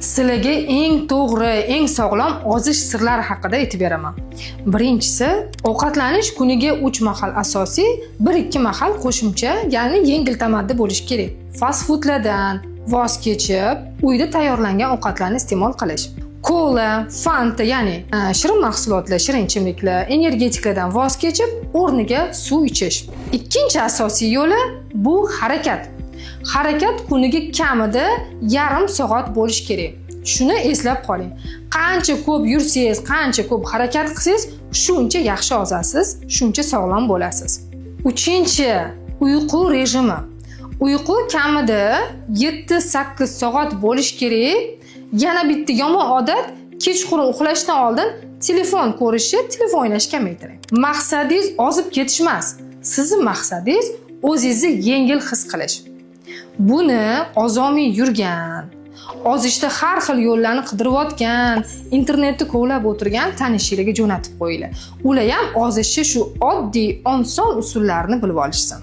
Sizlarga eng to'g'ri, eng sog'lom ozish sirlari haqida aytib beraman. Birinchisi, ovqatlanish kuniga 3 mahal asosiy, 1-2 mahal qo'shimcha, ya'ni yengil tamaddi bo'lishi kerak. Fast foodlardan voz kechib, uyda tayyorlangan ovqatlarni iste'mol qilish. Kola, Fanta, ya'ni shirin mahsulotlar, shirin ichimliklar, energetiklardan voz kechib, o'rniga suv ichish. Ikkinchi asosiy yo'li bu harakat. Harakat kuniga kamida yarim soat bo'lishi kerak. Shuni eslab qoling. Qancha ko'p yursangiz, qancha ko'p harakat qilsangiz, shuncha yaxshi ozasiz, shuncha sog'lom bo'lasiz. Uchinchi, uyqu rejimi. Uyqu kamida 7-8 soat bo'lishi kerak. Yana bitta yomon odat, kechqurun uxlashdan oldin telefon ko'rishni, telefon o'ynashni kamaytiring. Maqsadingiz ozib ketish emas. Sizning maqsadingiz o'zingizni yengil his qilish. Buni ozomiy yurgan, ozishda har xil yo'llarni qidirayotgan, internetni kovlab o'tirgan tanishlarga jo'natib qo'yinglar. Ular ham ozishni shu oddiy, oson usullarni bilib olishsin.